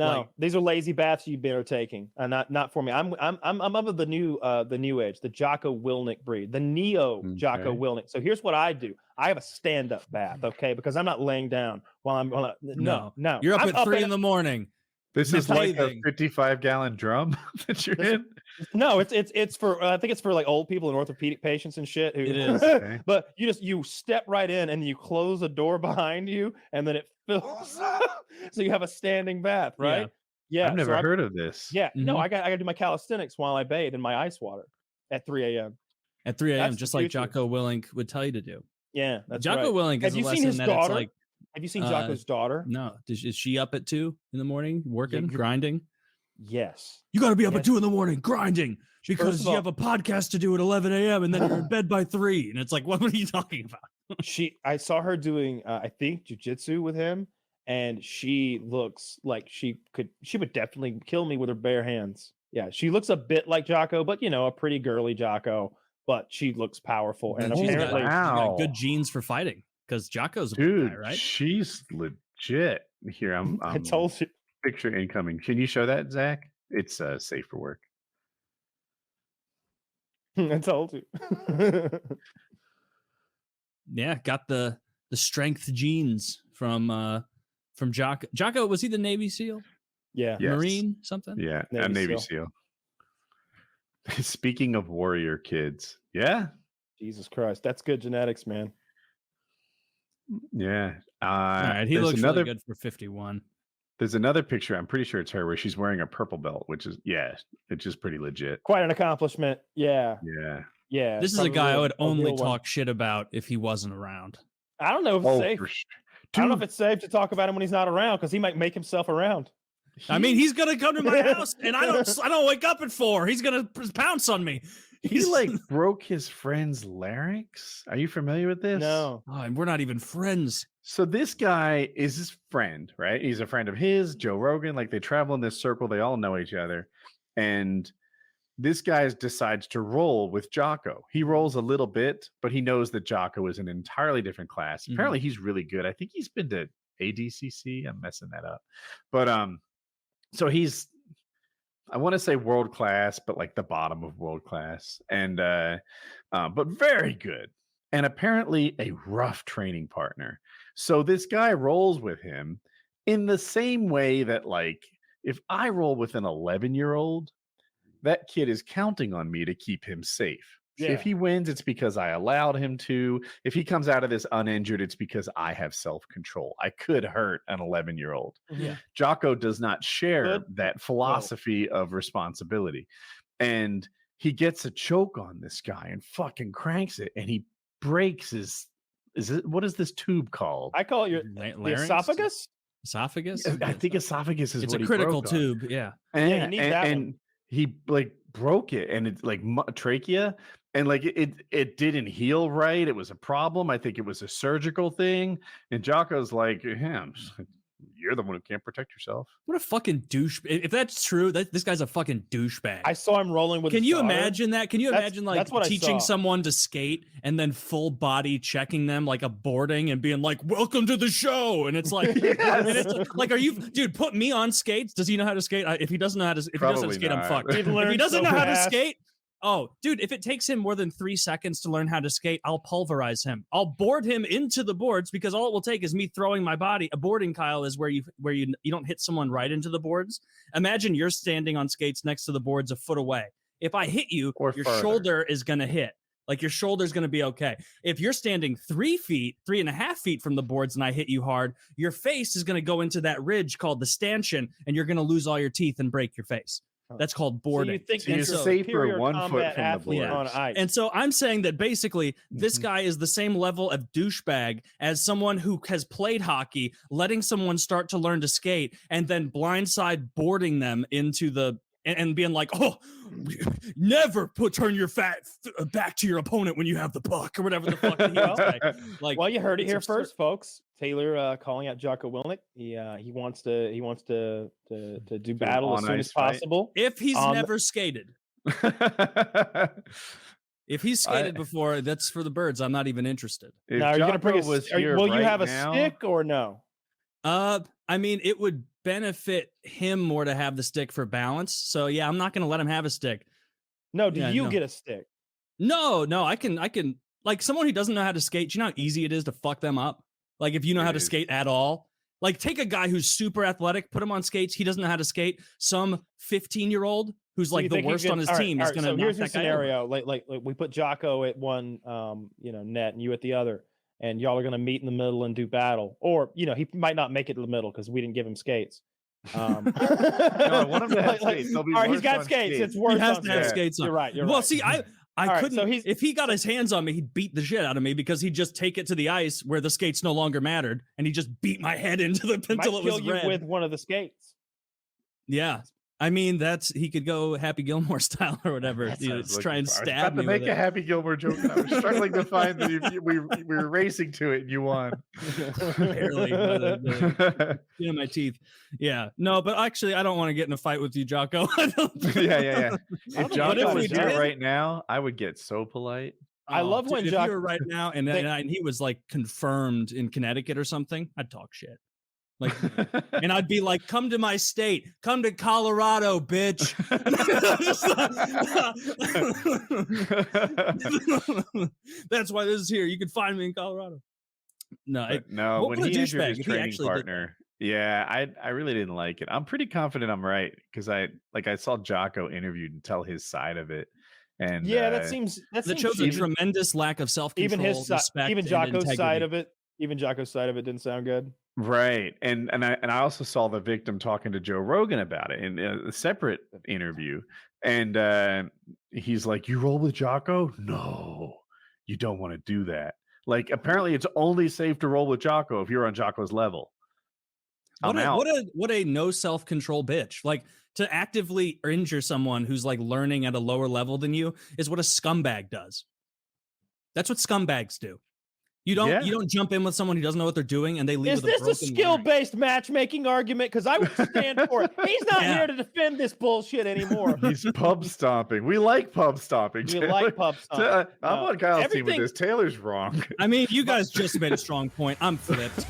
No, these are lazy baths you've been taking. Not for me. I'm of the new age, the Jocko Willink breed, the neo Jocko Willink. So here's what I do. I have a stand-up bath, okay? Because I'm not laying down while I'm no. You're up at 3 in the morning. This is like a 55-gallon drum that you're in. No, it's for I think it's for like old people and orthopedic patients and shit. It is. Okay. But you step right in and you close the door behind you and then it fills. So you have a standing bath, right? Yeah. I've never heard of this. Yeah. No, I got to do my calisthenics while I bathe in my ice water at 3 a.m. At 3 a.m., just like Jocko Willink would tell you to do. Yeah, that's Jocko right. Willink is Have you a seen lesson his that daughter? it's like. Have you seen Jocko's daughter? No. Is she up at 2 in the morning working, grinding? Yes. You got to be up at 2 in the morning grinding because you have a podcast to do at 11 a.m. and then you're in bed by 3. And it's like, what are you talking about? I saw her doing, I think, jujitsu with him, and she looks like she would definitely kill me with her bare hands. Yeah, she looks a bit like Jocko, but a pretty girly Jocko. But she looks powerful, and apparently, she's got good genes for fighting. Because Jocko's a big guy, right? She's legit. Here, I told you. Picture incoming. Can you show that, Zach? It's safe for work. I told you. Yeah, got the strength genes from Jocko. Jocko, was he the Navy SEAL? Yeah. Yes. Marine something? Yeah, a Navy SEAL. Speaking of warrior kids, yeah. Jesus Christ, that's good genetics, man. Yeah. All right, he looks really good for 51. There's another picture, I'm pretty sure it's her, where she's wearing a purple belt, which is, it's just pretty legit. Quite an accomplishment. Yeah. Yeah. This is a guy I would only talk shit about if he wasn't around. I don't know if it's safe. I don't know if it's safe to talk about him when he's not around because he might make himself around. I mean, he's gonna come to my house, and I don't wake up at 4. He's gonna pounce on me. He like broke his friend's larynx. Are you familiar with this? No. Oh, and we're not even friends. So this guy is his friend, right? He's a friend of his, Joe Rogan. Like they travel in this circle. They all know each other. And this guy decides to roll with Jocko. He rolls a little bit, but he knows that Jocko is an entirely different class. Apparently he's really good. I think he's been to ADCC. I'm messing that up. But so he's, I want to say world class, but like the bottom of world class, and but very good, and apparently a rough training partner. So this guy rolls with him in the same way that, like, if I roll with an 11-year-old, that kid is counting on me to keep him safe. Yeah. If he wins, it's because I allowed him to. If he comes out of this uninjured, it's because I have self-control. I could hurt an 11-year-old. Yeah. Jocko does not share that philosophy of responsibility. And he gets a choke on this guy and fucking cranks it. And he breaks his, what is this tube called? I call it the esophagus? Esophagus? I think esophagus is it's what a critical tube. Yeah. And he like broke it, and it's like trachea, and like it didn't heal right. It was a problem. I think it was a surgical thing. And Jocko's like, you're the one who can't protect yourself. What a fucking douche. If that's true, this guy's a fucking douchebag. I saw him rolling with Can his you daughter. imagine that? Can you imagine like teaching I someone to skate and then full body checking them like a boarding and being like, welcome to the show? And it's like, and it's like, are you, dude, put me on skates. Does he know how to skate? If he doesn't know how to, if he doesn't skate, I'm fucked. If he doesn't know how to skate, oh, dude, if it takes him more than 3 seconds to learn how to skate, I'll pulverize him. I'll board him into the boards because all it will take is me throwing my body. A boarding, Kyle, is where you don't hit someone right into the boards. Imagine you're standing on skates next to the boards a foot away. If I hit you, your shoulder is going to hit. Like your shoulder's going to be okay. If you're standing 3.5 feet from the boards and I hit you hard, your face is going to go into that ridge called the stanchion and you're going to lose all your teeth and break your face. That's called boarding. So you think you're safer 1 foot from the board on ice. And so I'm saying that basically this guy is the same level of douchebag as someone who has played hockey, letting someone start to learn to skate and then blindside boarding them into the and being like, oh, never turn your back to your opponent when you have the puck or whatever the fuck he would say. Like, well, you heard it here first, folks. Taylor calling out Jocko Willink. He wants to do battle as soon as possible. If he's never skated. If he's skated before, that's for the birds. I'm not even interested. Now, are you going to bring will you have a stick or no? I mean, it would benefit him more to have the stick for balance. So yeah, I'm not gonna let him have a stick. No, do Yeah, you no. get a stick? No, I can like someone who doesn't know how to skate, do you know how easy it is to fuck them up? Like if you know It how to is. skate at all. Like take a guy who's super athletic, put him on skates, he doesn't know how to skate. Some 15-year-old who's So you like the think you worst can- on his all right, team all is right, gonna so knock here's the that guy over. scenario. Like we put Jocko at one net and you at the other, and y'all are gonna meet in the middle and do battle. Or he might not make it to the middle because we didn't give him skates. No, I want him to have like, skates. They'll be all right, he's worse got on skates. It's He worse has on to have skates. skates on. You're right. You're Well, right. see, I right, couldn't. so he's- if he got his hands on me, he'd beat the shit out of me because he'd just take it to the ice where the skates no longer mattered, and he just beat my head into the might until it was kill you red. with one of the skates. Yeah, I mean he could go Happy Gilmore style or whatever. That's You what I know, was just looking try and for. I was stab about me to make with a it. Happy Gilmore joke, and I was struggling to find that we were racing to it, and you won. Barely. In my teeth. Yeah. No, but actually, I don't want to get in a fight with you, Jocko. Yeah. If Jocko if we was here did- right now, I would get so polite. I love when if Jocko- you were right now and he was like confirmed in Connecticut or something, I'd talk shit. Like, and I'd be like, "Come to my state, come to Colorado, bitch." That's why this is here. You can find me in Colorado. No, No, when what a he injured douchebag his if he training actually did that. partner, yeah, I really didn't like it. I'm pretty confident I'm right because I saw Jocko interviewed and tell his side of it, and Yeah, that seems that shows a tremendous lack of self-control, even his respect, even and Jocko's side integrity. of it. Even Jocko's side of it didn't sound good. right. And I also saw the victim talking to Joe Rogan about it in a separate interview, and he's like, "You roll with Jocko? No, you don't want to do that." Like, apparently, it's only safe to roll with Jocko if you're on Jocko's level. I'm out. What a no self-control bitch. Like to actively injure someone who's like learning at a lower level than you is what a scumbag does. That's what scumbags do. You don't jump in with someone who doesn't know what they're doing and they leave Is with a this a broken skill-based matchmaking argument? Because I would stand for it. He's not here to defend this bullshit anymore. He's pub stomping. We like pub stomping. We Taylor. like pub stomping. I'm on Kyle's team with everything- this. Taylor's wrong. I mean, you guys just made a strong point. I'm flipped.